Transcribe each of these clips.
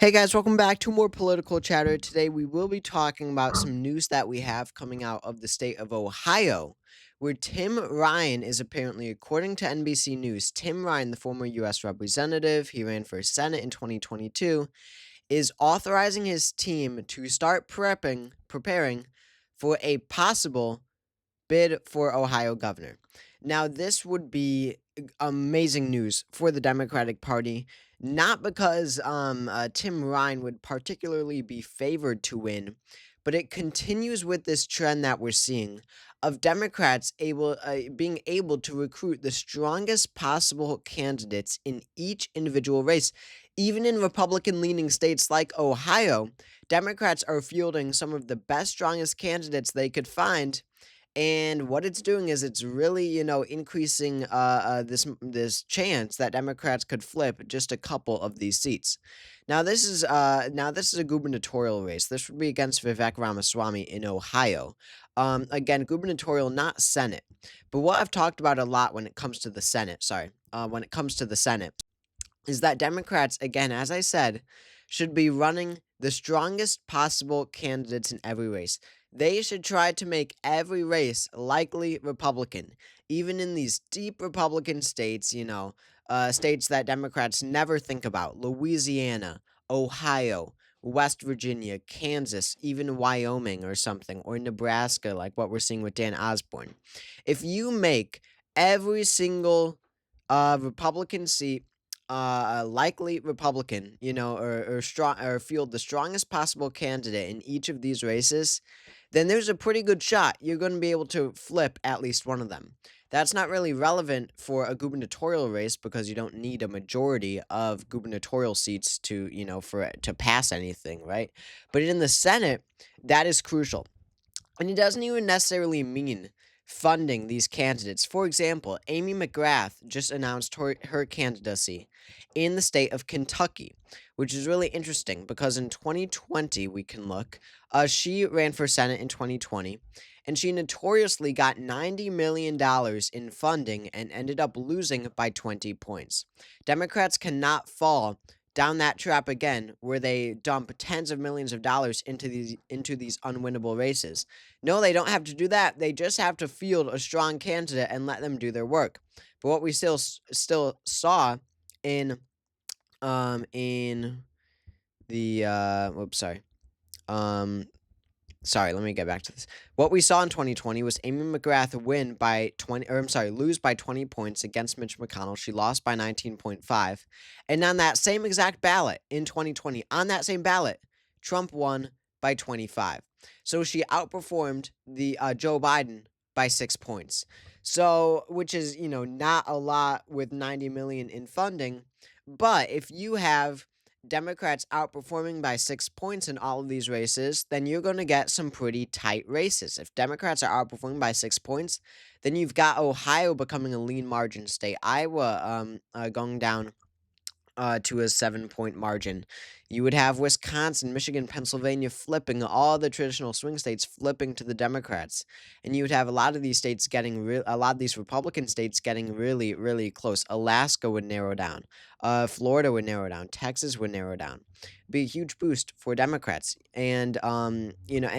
Hey guys, welcome back to more political chatter. Today we will be talking about some news that we have coming out of the state of Ohio, where Tim Ryan is apparently, according to NBC News, Tim Ryan, the former US representative, he ran for Senate in 2022, is authorizing his team to start preparing for a possible bid for Ohio governor. Now, this would be amazing news for the Democratic Party, not because Tim Ryan would particularly be favored to win, but it continues with this trend that we're seeing of Democrats being able to recruit the strongest possible candidates in each individual race. Even in Republican-leaning states like Ohio, Democrats are fielding some of the best, strongest candidates they could find, and what it's doing is it's really, increasing this chance that Democrats could flip just a couple of these seats. Now this is a gubernatorial race. This would be against Vivek Ramaswamy in Ohio. Again, gubernatorial, not Senate. But what I've talked about a lot when it comes to the Senate, when it comes to the Senate, is that Democrats, again, as I said, should be running the strongest possible candidates in every race. They should try to make every race likely Republican, even in these deep Republican states, states that Democrats never think about: Louisiana, Ohio, West Virginia, Kansas, even Wyoming or something, or Nebraska, like what we're seeing with Dan Osborne. If you make every single Republican seat likely Republican, or strong, or field the strongest possible candidate in each of these races, then there's a pretty good shot you're going to be able to flip at least one of them. That's not really relevant for a gubernatorial race because you don't need a majority of gubernatorial seats to, for it to pass anything, right? But in the Senate, that is crucial. And it doesn't even necessarily mean funding these candidates. For example, Amy McGrath just announced her candidacy in the state of Kentucky, which is really interesting because in 2020, we can look, she ran for Senate in 2020, and she notoriously got $90 million in funding and ended up losing by 20 points. Democrats cannot fall down that trap again where they dump tens of millions of dollars into these unwinnable races. No, they don't have to do that. They just have to field a strong candidate and let them do their work. But what we still saw in in the whoops, um sorry, let me get back to this. What we saw in 2020 was Amy McGrath lose by 20 points against Mitch McConnell. She lost by 19.5. And on that same exact ballot in 2020, on that same ballot, Trump won by 25. So she outperformed the Joe Biden by 6 points. So, which is, not a lot with 90 million in funding, but if you have Democrats outperforming by 6 points in all of these races, then you're going to get some pretty tight races. If Democrats are outperforming by 6 points, then you've got Ohio becoming a lean margin state. Iowa going down to a 7 point margin. You would have Wisconsin, Michigan, Pennsylvania flipping, all the traditional swing states flipping to the Democrats. And you would have a lot of these states a lot of these Republican states getting really, really close. Alaska would narrow down. Florida would narrow down. Texas would narrow down. Be a huge boost for Democrats. And, and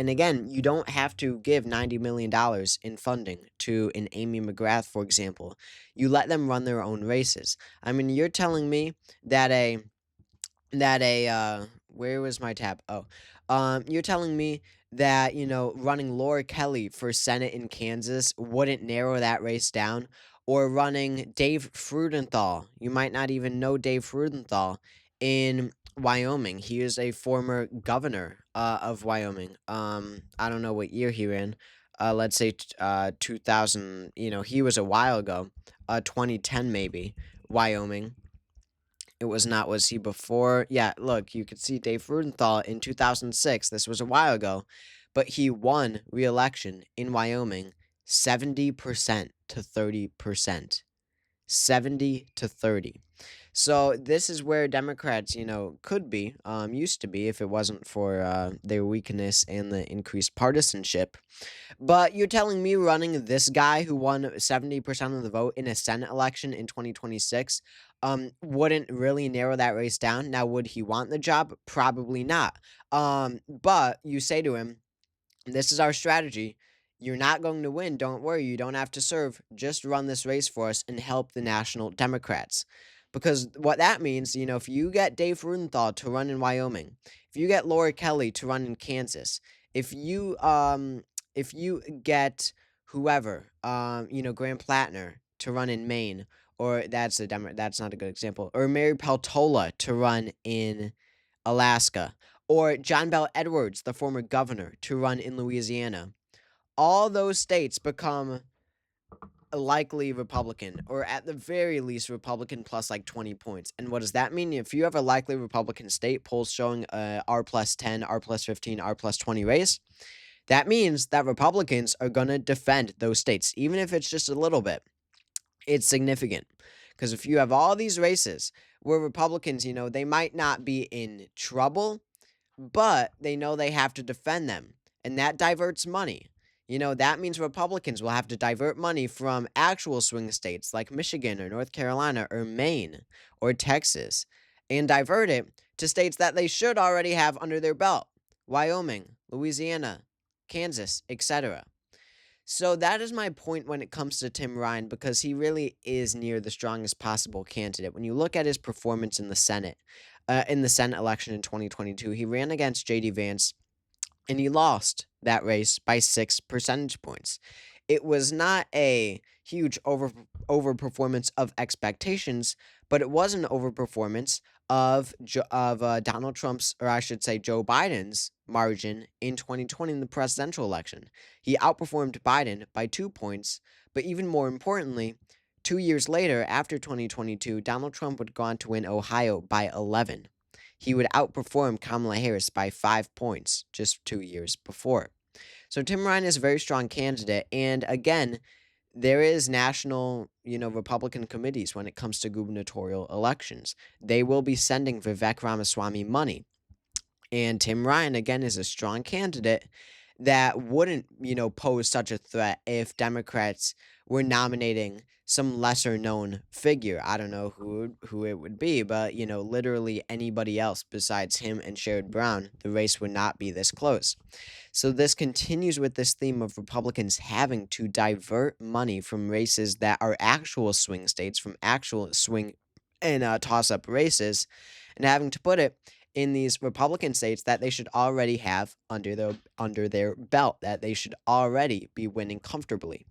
again, you don't have to give $90 million in funding to an Amy McGrath, for example. You let them run their own races. I mean, you're telling me that where was my tab? Oh, you're telling me that, running Laura Kelly for Senate in Kansas wouldn't narrow that race down, or running Dave Frudenthal. You might not even know Dave Frudenthal in Wyoming. He is a former governor of Wyoming. I don't know what year he ran. Let's say 2000. He was a while ago. 2010 maybe. Wyoming. It was not. Was he before? Yeah, look, you could see Dave Frudenthal in 2006. This was a while ago, but he won re-election in Wyoming 70% to 30%. 70 to 30. So this is where Democrats, could be, used to be if it wasn't for their weakness and the increased partisanship. But you're telling me running this guy who won 70% of the vote in a Senate election in 2026 wouldn't really narrow that race down. Now, would he want the job? Probably not. But you say to him, this is our strategy. You're not going to win. Don't worry. You don't have to serve. Just run this race for us and help the national Democrats. Because what that means, if you get Dave Rudenthal to run in Wyoming, if you get Laura Kelly to run in Kansas, if you get whoever, Graham Plattner to run in Maine, or that's not a good example, or Mary Peltola to run in Alaska, or John Bel Edwards, the former governor, to run in Louisiana. All those states become a likely Republican, or at the very least Republican plus like 20 points. And what does that mean? If you have a likely Republican state, polls showing R plus 10, R plus 15, R plus 20 race, that means that Republicans are going to defend those states, even if it's just a little bit. It's significant. Because if you have all these races where Republicans, they might not be in trouble, but they know they have to defend them. And that diverts money. That means Republicans will have to divert money from actual swing states like Michigan or North Carolina or Maine or Texas and divert it to states that they should already have under their belt: Wyoming, Louisiana, Kansas, etc. So that is my point when it comes to Tim Ryan, because he really is near the strongest possible candidate. When you look at his performance in the Senate election in 2022, he ran against JD Vance and he lost that race by 6 percentage points. It was not a huge overperformance of expectations, but it was an overperformance of Donald Trump's, or I should say Joe Biden's, margin in 2020 in the presidential election. He outperformed Biden by 2 points, but even more importantly, 2 years later, after 2022, Donald Trump would go on to win Ohio by 11. He would outperform Kamala Harris by 5 points just 2 years before. So Tim Ryan is a very strong candidate. And again, there is national, Republican committees when it comes to gubernatorial elections. They will be sending Vivek Ramaswamy money. And Tim Ryan, again, is a strong candidate that wouldn't, pose such a threat if Democrats were nominating some lesser known figure. I don't know who it would be, but, literally anybody else besides him and Sherrod Brown, the race would not be this close. So this continues with this theme of Republicans having to divert money from races that are actual swing states, from actual swing and toss-up races, and having to put it in these Republican states that they should already have under their belt, that they should already be winning comfortably.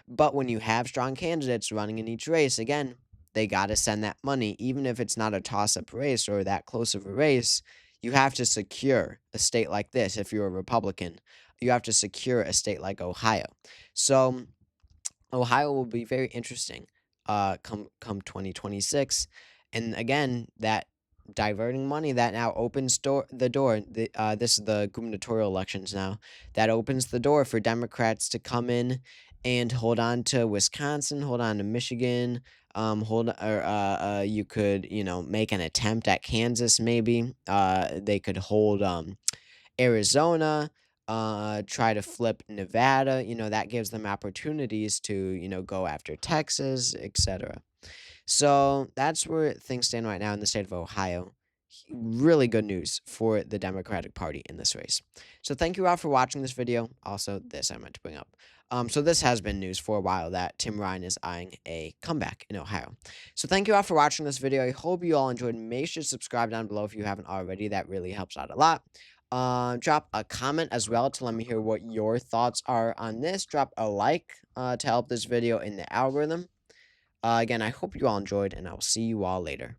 But when you have strong candidates running in each race, again, they got to send that money, even if it's not a toss-up race or that close of a race. You have to secure a state like this. If you're a Republican, you have to secure a state like Ohio. So Ohio will be very interesting come 2026. And again, that diverting money that now opens the door. This is the gubernatorial elections now. That opens the door for Democrats to come in and hold on to Wisconsin, hold on to Michigan, you could, make an attempt at Kansas maybe. They could hold Arizona, try to flip Nevada. That gives them opportunities to, go after Texas, etc. So that's where things stand right now in the state of Ohio. Really good news for the Democratic Party in this race. So thank you all for watching this video. Also, this I meant to bring up. So this has been news for a while that Tim Ryan is eyeing a comeback in Ohio. So thank you all for watching this video. I hope you all enjoyed. Make sure to subscribe down below if you haven't already. That really helps out a lot. Drop a comment as well to let me hear what your thoughts are on this. Drop a like to help this video in the algorithm. Again, I hope you all enjoyed, and I will see you all later.